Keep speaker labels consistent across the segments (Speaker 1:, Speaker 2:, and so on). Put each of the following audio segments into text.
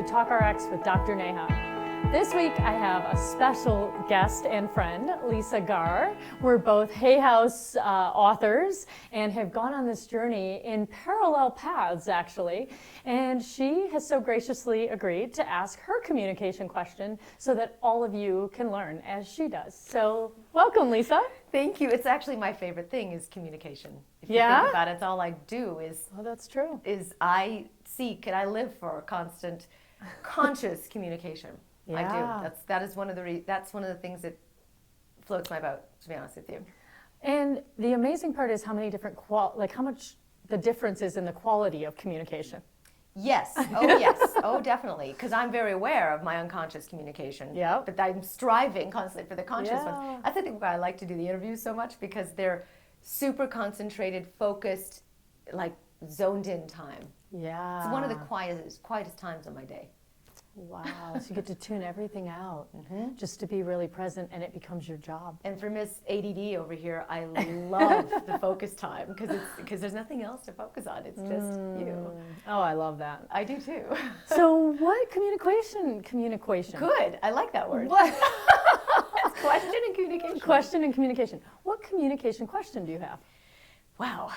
Speaker 1: TalkRx with Dr. Neha. This week I have a special guest and friend, Lisa Garr. We're both Hay House authors and have gone on this journey in parallel paths, actually. And she has so graciously agreed to ask her communication question so that all of you can learn as she does. So welcome, Lisa.
Speaker 2: Thank you. It's actually my favorite thing is communication. If you
Speaker 1: Yeah?
Speaker 2: think about it, it's all I do is,
Speaker 1: Well, that's true.
Speaker 2: I seek and I live for constant, conscious communication.
Speaker 1: Yeah.
Speaker 2: I do. That's one of the things that floats my boat, to be honest with you.
Speaker 1: And the amazing part is how many different how much the difference is in the quality of communication.
Speaker 2: Yes. Oh, yes. Oh, definitely. Because I'm very aware of my unconscious communication.
Speaker 1: Yeah.
Speaker 2: But I'm striving constantly for the conscious
Speaker 1: Yeah.
Speaker 2: ones. That's, I think, why I like to do the interviews so much, because they're super concentrated, focused, like zoned in time.
Speaker 1: Yeah.
Speaker 2: It's one of the quietest times of my day.
Speaker 1: Wow, so you get to tune everything out just to be really present, and it becomes your job.
Speaker 2: And for Miss ADD over here, I love the focus time because there's nothing else to focus on. It's just you.
Speaker 1: Oh, I love that.
Speaker 2: I do too.
Speaker 1: So what communication?
Speaker 2: Good. I like that word.
Speaker 1: What?
Speaker 2: It's question and communication.
Speaker 1: Question and communication. What communication question do you have?
Speaker 2: Wow.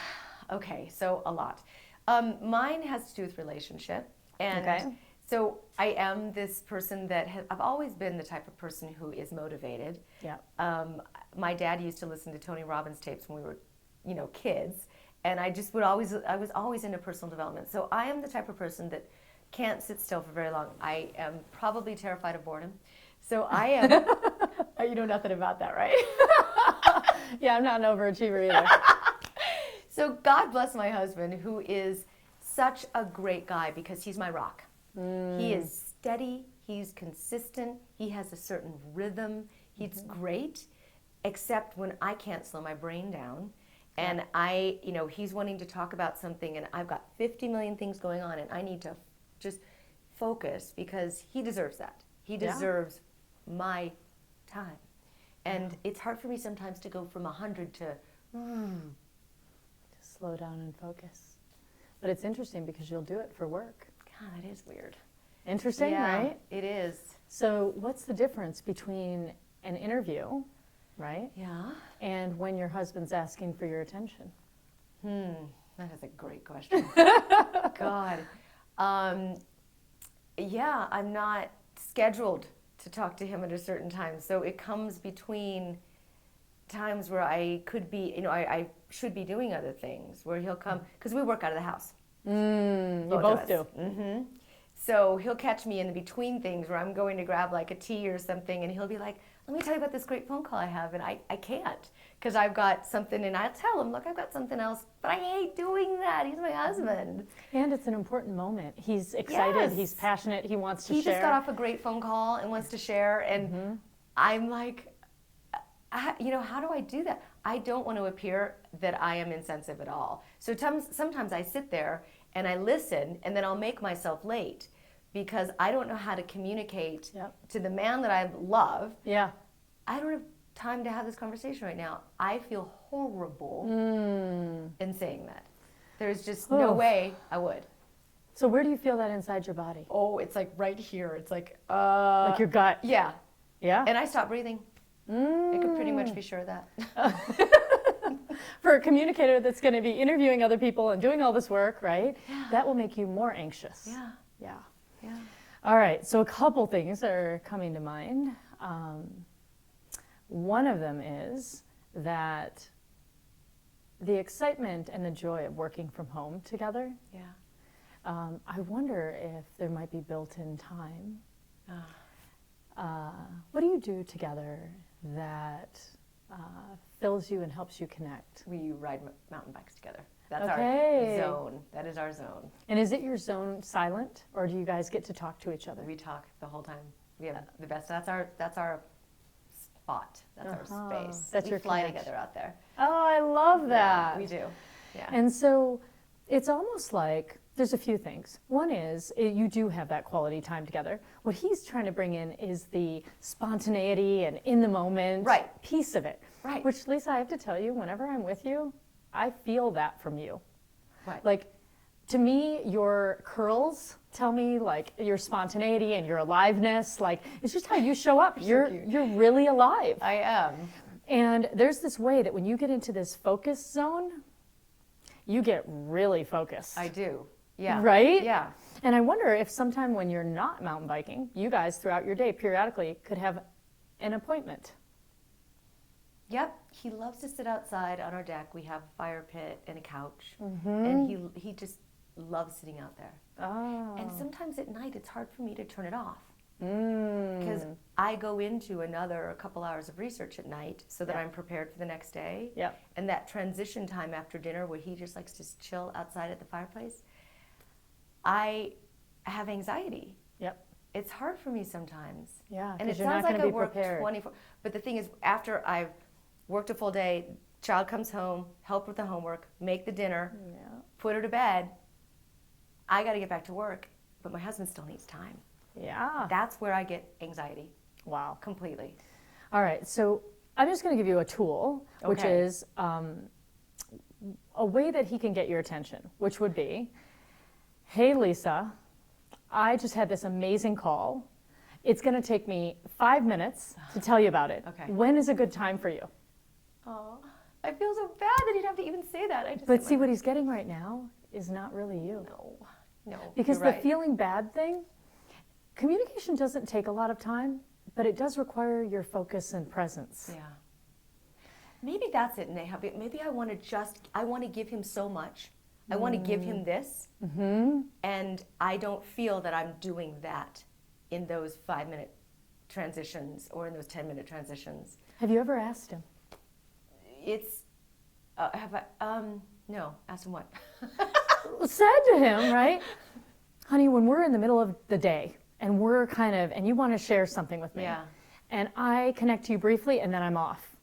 Speaker 2: Okay, so a lot. Mine has to do with relationship. And
Speaker 1: Okay.
Speaker 2: so I am this person that I've always been the type of person who is motivated.
Speaker 1: Yeah.
Speaker 2: My dad used to listen to Tony Robbins tapes when we were, kids, and I was always into personal development. So I am the type of person that can't sit still for very long. I am probably terrified of boredom. So I am. You know nothing about that, right?
Speaker 1: Yeah, I'm not an overachiever either.
Speaker 2: So God bless my husband, who is such a great guy, because he's my rock. He is steady, he's consistent, he has a certain rhythm, he's great, except when I can't slow my brain down. And he's wanting to talk about something, and I've got 50 million things going on, and I need to just focus, because he deserves that. He deserves my time. And it's hard for me sometimes to go from 100 to
Speaker 1: Slow down and focus. But it's interesting because you'll do it for work.
Speaker 2: God, that is weird.
Speaker 1: Interesting, right?
Speaker 2: It is.
Speaker 1: So what's the difference between an interview, right?
Speaker 2: Yeah.
Speaker 1: And when your husband's asking for your attention?
Speaker 2: That is a great question. God. I'm not scheduled to talk to him at a certain time. So it comes between times where I could be, I should be doing other things, where he'll come, because we work out of the house.
Speaker 1: You both do.
Speaker 2: Mm-hmm. So he'll catch me in between things where I'm going to grab like a tea or something, and he'll be like, let me tell you about this great phone call I have, and I can't, because I've got something, and I'll tell him, look, I've got something else, but I hate doing that. He's my husband.
Speaker 1: And it's an important moment. He's excited, he's passionate, he wants to share.
Speaker 2: He just got off a great phone call and wants to share, and I'm like, how do I do that? I don't want to appear that I am insensitive at all. So sometimes I sit there and I listen, and then I'll make myself late because I don't know how to communicate to the man that I love.
Speaker 1: Yeah.
Speaker 2: I don't have time to have this conversation right now. I feel horrible in saying that. There's just no way I would.
Speaker 1: So where do you feel that inside your body?
Speaker 2: Oh, it's like right here. It's like
Speaker 1: Like your gut?
Speaker 2: Yeah.
Speaker 1: Yeah?
Speaker 2: And I stop breathing. I could pretty much be sure of that.
Speaker 1: For a communicator that's going to be interviewing other people and doing all this work, right? Yeah. That will make you more anxious.
Speaker 2: Yeah.
Speaker 1: All right, so a couple things are coming to mind. One of them is that the excitement and the joy of working from home together.
Speaker 2: Yeah.
Speaker 1: I wonder if there might be built-in time. What do you do together that fills you and helps you connect?
Speaker 2: We ride mountain bikes together. That's
Speaker 1: Okay.
Speaker 2: our zone. That is our zone.
Speaker 1: And is it your zone silent, or do you guys get to talk to each other?
Speaker 2: We talk the whole time. We have the best. That's our spot. That's our space.
Speaker 1: That's
Speaker 2: we
Speaker 1: your
Speaker 2: fly
Speaker 1: connection.
Speaker 2: together out there.
Speaker 1: Oh, I love that.
Speaker 2: Yeah, we do. Yeah.
Speaker 1: And so it's almost like there's a few things. One is you do have that quality time together. What he's trying to bring in is the spontaneity and in the moment piece of it.
Speaker 2: Right.
Speaker 1: Which, Lisa, I have to tell you, whenever I'm with you, I feel that from you.
Speaker 2: Right.
Speaker 1: Like to me, your curls tell me like your spontaneity and your aliveness. Like it's just how you show up. You're really alive.
Speaker 2: I am.
Speaker 1: And there's this way that when you get into this focus zone, you get really focused.
Speaker 2: I do. Yeah.
Speaker 1: Right?
Speaker 2: Yeah.
Speaker 1: And I wonder if sometime when you're not mountain biking, you guys throughout your day periodically could have an appointment.
Speaker 2: Yep. He loves to sit outside on our deck. We have a fire pit and a couch. And he just loves sitting out there.
Speaker 1: Oh.
Speaker 2: And sometimes at night it's hard for me to turn it off. Because I go into a couple hours of research at night so that I'm prepared for the next day.
Speaker 1: Yep.
Speaker 2: And that transition time after dinner where he just likes to chill outside at the fireplace, I have anxiety.
Speaker 1: Yep.
Speaker 2: It's hard for me sometimes.
Speaker 1: Yeah,
Speaker 2: and it
Speaker 1: 'cause you're not
Speaker 2: sounds like
Speaker 1: gonna
Speaker 2: I
Speaker 1: be
Speaker 2: work
Speaker 1: prepared.
Speaker 2: 24. But the thing is, after I've worked a full day, child comes home, help with the homework, make the dinner, put her to bed, I got to get back to work. But my husband still needs time.
Speaker 1: Yeah.
Speaker 2: That's where I get anxiety.
Speaker 1: Wow.
Speaker 2: Completely.
Speaker 1: All right. So I'm just going to give you a tool, which
Speaker 2: Okay.
Speaker 1: is a way that he can get your attention, which would be, hey, Lisa, I just had this amazing call. It's going to take me 5 minutes to tell you about it.
Speaker 2: Okay.
Speaker 1: When is a good time for you?
Speaker 2: Oh, I feel so bad that he'd have to even say that.
Speaker 1: But see, what he's getting right now is not really you.
Speaker 2: No.
Speaker 1: Because
Speaker 2: you're
Speaker 1: the
Speaker 2: right.
Speaker 1: feeling bad thing, communication doesn't take a lot of time, but it does require your focus and presence.
Speaker 2: Yeah. Maybe that's it, Neha. Maybe I want to give him so much. I want to give him this, and I don't feel that I'm doing that in those 5-minute transitions or in those 10-minute transitions.
Speaker 1: Have you ever asked him?
Speaker 2: It's, no, ask him what?
Speaker 1: Said to him, right? Honey, when we're in the middle of the day and we're and you want to share something with me,
Speaker 2: Yeah.
Speaker 1: and I connect to you briefly and then I'm off.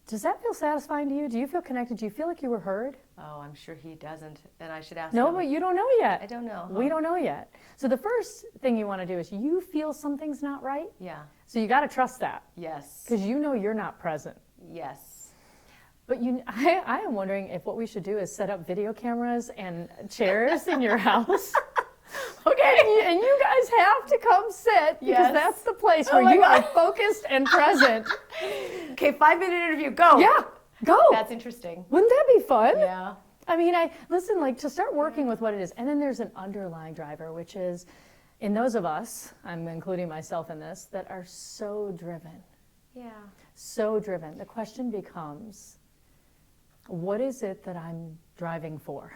Speaker 1: Does that feel satisfying to you? Do you feel connected? Do you feel like you were heard?
Speaker 2: Oh, I'm sure he doesn't, and I should ask
Speaker 1: No,
Speaker 2: him.
Speaker 1: but you don't know yet.
Speaker 2: I don't know.
Speaker 1: We don't know yet. So the first thing you want to do is you feel something's not right.
Speaker 2: Yeah.
Speaker 1: So you got to trust that
Speaker 2: Yes.
Speaker 1: because you know you're not present.
Speaker 2: Yes.
Speaker 1: But I am wondering if what we should do is set up video cameras and chairs in your house. Okay, and you guys have to come sit because
Speaker 2: Yes.
Speaker 1: that's the place
Speaker 2: Oh
Speaker 1: where
Speaker 2: my
Speaker 1: you
Speaker 2: God.
Speaker 1: are focused and present.
Speaker 2: Okay, 5-minute interview, go.
Speaker 1: Yeah, go.
Speaker 2: That's interesting.
Speaker 1: Wouldn't that be fun?
Speaker 2: Yeah.
Speaker 1: I mean, to start working with what it is. And then there's an underlying driver, which is in those of us, I'm including myself in this, that are so driven.
Speaker 2: Yeah.
Speaker 1: So driven. The question becomes, what is it that I'm driving for?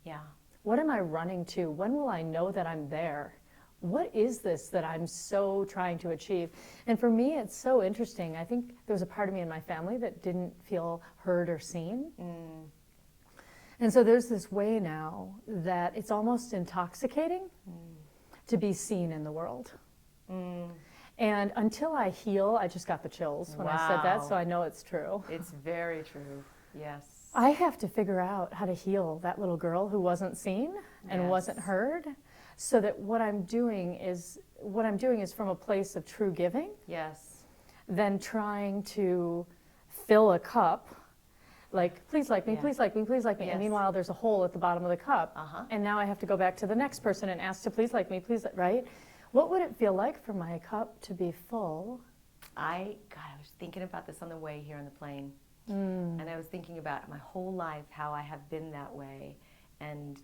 Speaker 2: Yeah.
Speaker 1: What am I running to? When will I know that I'm there? What is this that I'm so trying to achieve? And for me, it's so interesting. I think there was a part of me in my family that didn't feel heard or seen. And so there's this way now that it's almost intoxicating to be seen in the world. And until I heal, I just got the chills when I said that,
Speaker 2: Wow.
Speaker 1: so I know it's true.
Speaker 2: It's very true. Yes.
Speaker 1: I have to figure out how to heal that little girl who wasn't seen and
Speaker 2: Yes.
Speaker 1: wasn't heard, so that what I'm doing is from a place of true giving,
Speaker 2: Yes.
Speaker 1: than trying to fill a cup, like please like me,
Speaker 2: Yeah.
Speaker 1: please like me, please like me.
Speaker 2: Yes.
Speaker 1: And meanwhile, there's a hole at the bottom of the cup, and now I have to go back to the next person and ask to please like me, please, right? What would it feel like for my cup to be full?
Speaker 2: I was thinking about this on the way here on the plane. And I was thinking about my whole life, how I have been that way, and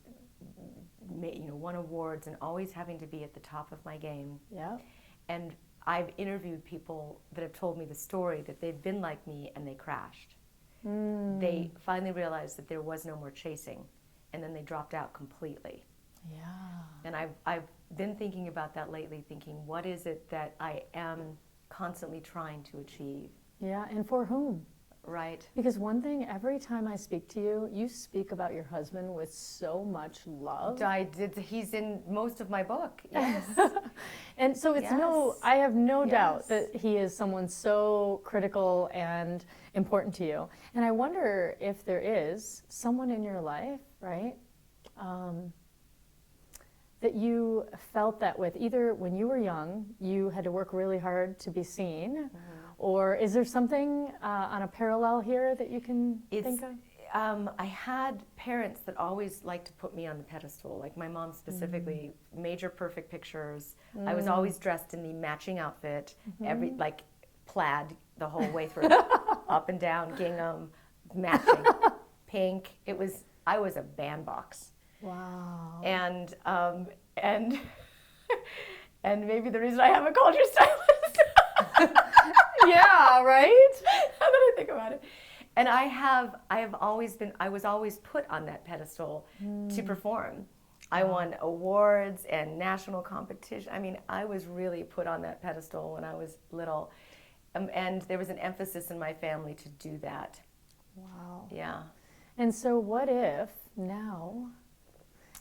Speaker 2: won awards and always having to be at the top of my game.
Speaker 1: Yeah.
Speaker 2: And I've interviewed people that have told me the story that they've been like me and they crashed. They finally realized that there was no more chasing, and then they dropped out completely.
Speaker 1: Yeah.
Speaker 2: And I've been thinking about that lately, thinking, what is it that I am constantly trying to achieve?
Speaker 1: Yeah, and for whom?
Speaker 2: Right.
Speaker 1: Because one thing, every time I speak to you, you speak about your husband with so much love.
Speaker 2: He's in most of my book. Yes.
Speaker 1: And so it's
Speaker 2: Yes.
Speaker 1: I have no doubt
Speaker 2: Yes.
Speaker 1: that he is someone so critical and important to you. And I wonder if there is someone in your life, right, that you felt that with, either when you were young, you had to work really hard to be seen, or is there something on a parallel here that you can think of?
Speaker 2: I had parents that always liked to put me on the pedestal, like my mom specifically, major perfect pictures. I was always dressed in the matching outfit, every like plaid the whole way through, up and down, gingham, matching, pink. I was a bandbox.
Speaker 1: Wow.
Speaker 2: And and maybe the reason I haven't called you stylist.
Speaker 1: Yeah, right?
Speaker 2: Now that I think about it. And I was always put on that pedestal to perform. I won awards and national competition. I mean, I was really put on that pedestal when I was little. And there was an emphasis in my family to do that.
Speaker 1: Wow.
Speaker 2: Yeah.
Speaker 1: And so what if now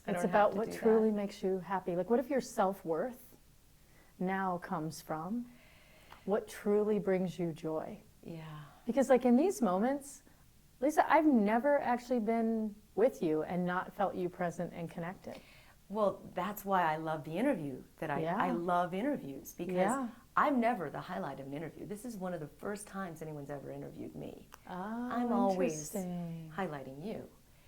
Speaker 1: it's about what truly makes you happy? Like, what if your self-worth now comes from what truly brings you joy?
Speaker 2: Yeah.
Speaker 1: Because like in these moments, Lisa, I've never actually been with you and not felt you present and connected.
Speaker 2: Well, that's why I love the interview. I love interviews because I'm never the highlight of an interview. This is one of the first times anyone's ever interviewed me.
Speaker 1: Oh,
Speaker 2: I'm always highlighting you.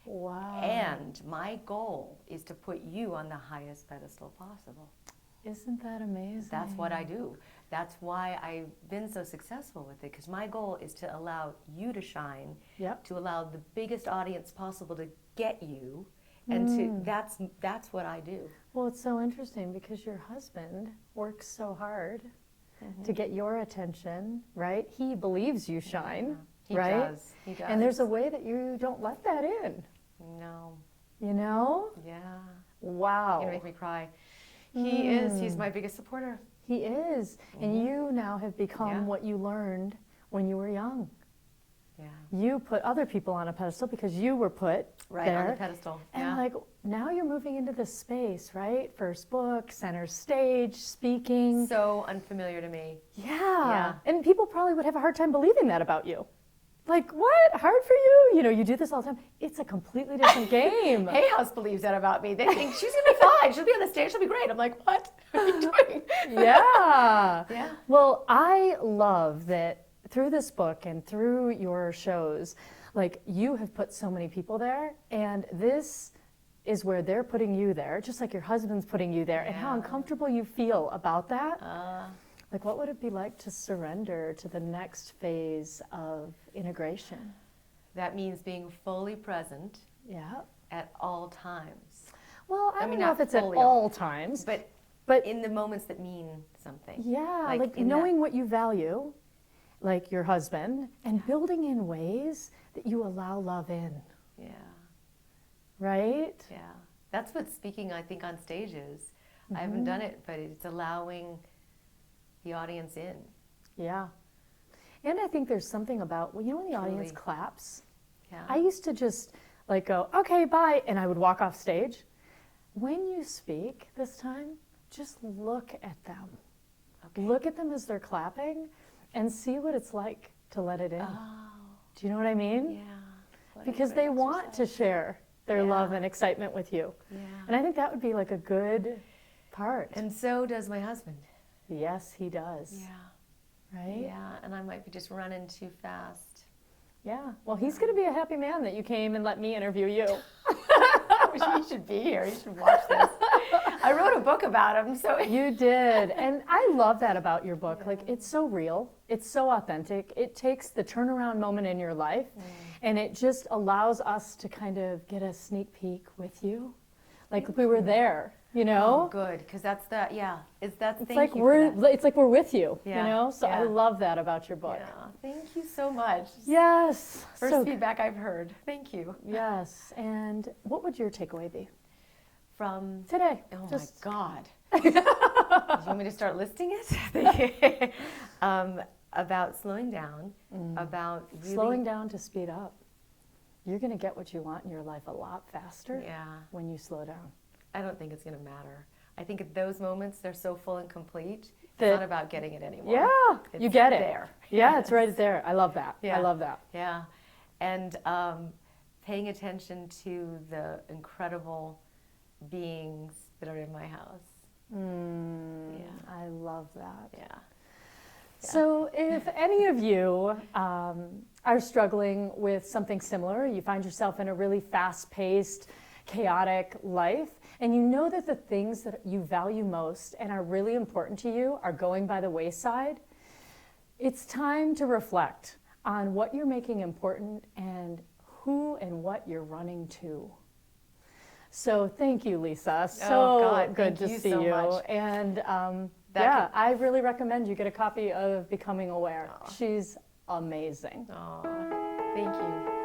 Speaker 1: Wow.
Speaker 2: And my goal is to put you on the highest pedestal possible.
Speaker 1: Isn't that amazing?
Speaker 2: That's what I do. That's why I've been so successful with it, because my goal is to allow you to shine, to allow the biggest audience possible to get you, and that's what I do.
Speaker 1: Well, it's so interesting because your husband works so hard to get your attention, right? He believes you shine, right?
Speaker 2: He does.
Speaker 1: And there's a way that you don't let that in.
Speaker 2: No.
Speaker 1: You know?
Speaker 2: Yeah.
Speaker 1: Wow.
Speaker 2: You're gonna make me cry. He's my biggest supporter.
Speaker 1: He is. And you now have become what you learned when you were young.
Speaker 2: Yeah.
Speaker 1: You put other people on a pedestal because you were put there.
Speaker 2: On the pedestal.
Speaker 1: And like now you're moving into this space, right? First book, center stage, speaking.
Speaker 2: So unfamiliar to me.
Speaker 1: Yeah. And people probably would have a hard time believing that about you. Like, what? Hard for you? You know, you do this all the time. It's a completely different game.
Speaker 2: Hay House believes that about me. They think she's going to be fine. She'll be on the stage. She'll be great. I'm like, what are you doing?
Speaker 1: Yeah.
Speaker 2: Yeah.
Speaker 1: Well, I love that through this book and through your shows, like you have put so many people there, and this is where they're putting you there, just like your husband's putting you there, and how uncomfortable you feel about that. Like, what would it be like to surrender to the next phase of integration?
Speaker 2: That means being fully present at all times.
Speaker 1: Well, I don't know if it's at all times.
Speaker 2: But in the moments that mean something.
Speaker 1: Yeah, like knowing what you value, like your husband, and building in ways that you allow love in.
Speaker 2: Yeah.
Speaker 1: Right?
Speaker 2: Yeah. That's what speaking, I think, on stage is. I haven't done it, but it's allowing the audience in.
Speaker 1: Yeah. And I think there's something about, well, you know when the audience claps?
Speaker 2: Yeah.
Speaker 1: I used to just like go, okay, bye, and I would walk off stage. When you speak this time, just look at them. Okay. Look at them as they're clapping and see what it's like to let it in.
Speaker 2: Oh.
Speaker 1: Do you know what I mean?
Speaker 2: Yeah.
Speaker 1: Because they want to share their love and excitement with you.
Speaker 2: Yeah.
Speaker 1: And I think that would be like a good part.
Speaker 2: And so does my husband.
Speaker 1: Yes, he does.
Speaker 2: Yeah.
Speaker 1: Right?
Speaker 2: Yeah, and I might be just running too fast.
Speaker 1: Yeah. Well, he's going to be a happy man that you came and let me interview you.
Speaker 2: He should be here. You should watch this. I wrote a book about him, so.
Speaker 1: You did. And I love that about your book. Like, it's so real. It's so authentic. It takes the turnaround moment in your life, and it just allows us to kind of get a sneak peek with you. Like we were there, you know?
Speaker 2: Oh, good, because that's the, it's
Speaker 1: like we're with you, you know? So I love that about your book.
Speaker 2: Yeah, thank you so much.
Speaker 1: Yes.
Speaker 2: First feedback I've heard. Thank you.
Speaker 1: Yes. And what would your takeaway be?
Speaker 2: From
Speaker 1: today?
Speaker 2: Oh my God. Do you want me to start listing it? About slowing down, about really
Speaker 1: slowing down to speed up. You're going to get what you want in your life a lot faster when you slow down.
Speaker 2: I don't think it's going to matter. I think at those moments, they're so full and complete, it's not about getting it anymore.
Speaker 1: Yeah,
Speaker 2: it's
Speaker 1: you get it.
Speaker 2: There.
Speaker 1: Yeah, it's right there. I love that.
Speaker 2: Yeah.
Speaker 1: I love that.
Speaker 2: Yeah. And paying attention to the incredible beings that are in my house.
Speaker 1: I love that.
Speaker 2: Yeah.
Speaker 1: So if any of you are struggling with something similar, you find yourself in a really fast-paced, chaotic life, and you know that the things that you value most and are really important to you are going by the wayside, it's time to reflect on what you're making important and who and what you're running to. So thank you, Lisa. So good to see you.
Speaker 2: Much.
Speaker 1: And I really recommend you get a copy of Becoming Aware. She's amazing.
Speaker 2: Oh, thank you.